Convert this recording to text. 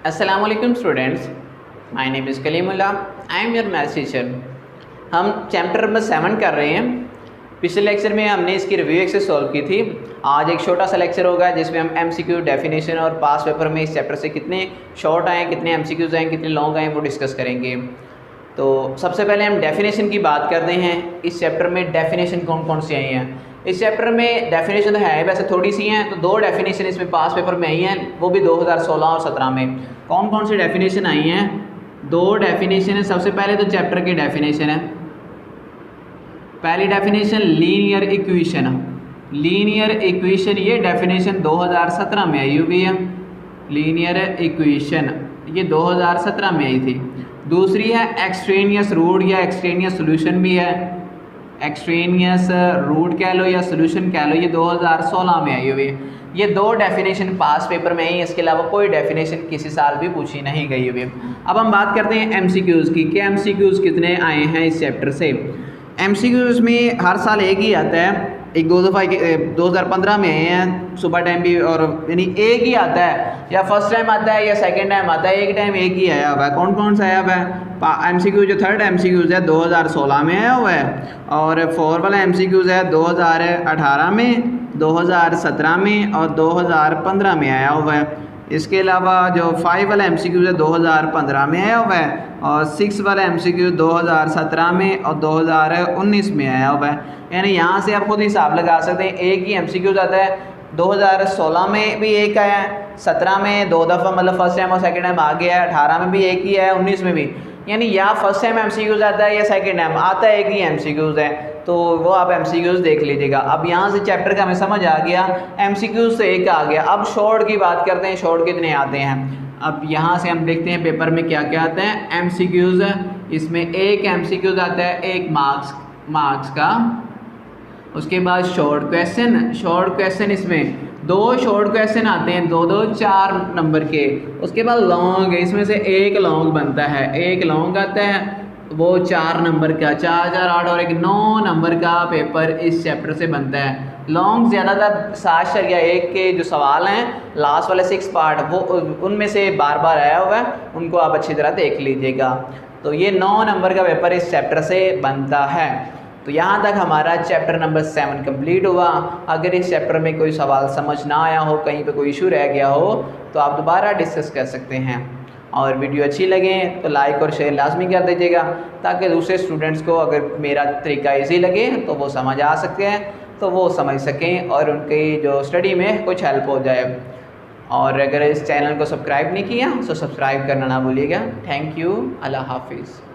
अस्सलाम वालेकुम students, my name is Kaleem, I am your maths teacher. हम चैप्टर नंबर 7 कर रहे हैं। पिछले लेक्चर में हमने इसकी रिव्यू एक्सरसाइज सॉल्व की थी। आज एक छोटा सा लेक्चर होगा जिसमें हम एमसीक्यू, डेफिनेशन और पास पेपर में इस चैप्टर से कितने शॉर्ट आए, कितने एमसीक्यूज आए, कितने लॉन्ग आए, वो डिस्कस करेंगे। तो सबसे पहले हम डेफिनेशन की बात करते हैं। इस चैप्टर में डेफिनेशन कौन कौन सी आई हैं। इस चैप्टर में डेफिनेशन तो है वैसे थोड़ी सी हैं, तो 2 डेफिनेशन इसमें पास पेपर में आई हैं, वो भी 2016 और 17 में। कौन कौन सी डेफिनेशन आई हैं? 2 डेफिनेशन है। सबसे पहले तो चैप्टर की डेफिनेशन है। पहली definition linear equation. Linear equation ये डेफिनेशन 2017 में आई हुई है। लीनियर इक्वेशन ये 2017 में आई थी। दूसरी है एक्सट्रेनियस रूट या एक्सट्रेनियस सोल्यूशन भी है। एक्सट्रेनियस रूट कह लो या सोल्यूशन कह लो, ये 2016 में आई हुई है। ये 2 डेफिनेशन पास पेपर में आई, इसके अलावा कोई डेफिनेशन किसी साल भी पूछी नहीं गई हुई। अब हम बात करते हैं एमसीक्यूज़ की कि एमसीक्यूज़ कितने आए हैं इस चैप्टर से। एमसीक्यूज़ में हर साल एक ही आता है। एक 2 दफ़ा 2015 में आए हैं सुबह टाइम भी, और यानी एक ही आता है, या फर्स्ट टाइम आता है या सेकंड टाइम आता है। एक टाइम एक ही आया हुआ है। कौन कौन सा आया हुआ है? एमसीक्यू जो थर्ड एमसीक्यूज़ है 2016 में आया हुआ है, और 4 वाला एमसीक्यूज़ है 2018 में, 2017 में और 2015 में आया हुआ है। इसके अलावा जो 5 वाला एमसीक्यूज़ है 2015 में आया हुआ है, और 6 वाला एमसीक्यू 2017 में और 2019 में आया हुआ है। यानी यहाँ से आप खुद हिसाब लगा सकते हैं, एक ही एमसीक्यूज़ आता है। 2016 में भी एक आया है, 17 में 2 दफ़ा मतलब फर्स्ट टाइम और सेकंड टाइम आ गया है, 18 में भी एक ही है, 19 में भी। यानी या फर्स्ट टाइम एमसीक्यूज़ आता है या सेकंड टाइम आता है, एक ही एमसीक्यूज़ है। तो वो आप एमसीक्यूज़ देख लीजिएगा। अब यहाँ से चैप्टर का हमें समझ आ गया, एमसीक्यूज़ से एक आ गया। अब शॉर्ट की बात करते हैं, शॉर्ट कितने आते हैं। अब यहाँ से हम देखते हैं पेपर में क्या क्या आता है। एमसीक्यूज़ इसमें एक एमसीक्यूज़ आता है 1 मार्क्स का। उसके बाद शॉर्ट क्वेश्चन। शॉर्ट क्वेश्चन इसमें 2 शॉर्ट क्वेश्चन आते हैं, 2 2 4 नंबर के। उसके बाद लॉन्ग, इसमें से एक लॉन्ग बनता है। एक लॉन्ग आता है, वो 4 नंबर का, 4 4 8 और एक 9 नंबर का पेपर इस चैप्टर से बनता है। लॉन्ग ज़्यादातर 7.1 के जो सवाल हैं, लास्ट वाले 6 पार्ट, वो उनमें से बार बार आया हुआ है, उनको आप अच्छी तरह देख लीजिएगा। तो ये 9 नंबर का पेपर इस चैप्टर से बनता है। तो यहाँ तक हमारा चैप्टर नंबर 7 कंप्लीट हुआ। अगर इस चैप्टर में कोई सवाल समझ ना आया हो, कहीं पे कोई इशू रह गया हो, तो आप दोबारा डिस्कस कर सकते हैं। और वीडियो अच्छी लगे तो लाइक और शेयर लाजमी कर दीजिएगा, ताकि दूसरे स्टूडेंट्स को अगर मेरा तरीका ईजी लगे तो वो समझ आ सकते हैं, तो वो समझ सकें और उनकी जो स्टडी में कुछ हेल्प हो जाए। और अगर इस चैनल को सब्सक्राइब नहीं किया तो सब्सक्राइब करना ना भूलिएगा। Thank you. अल्लाह हाफिज़।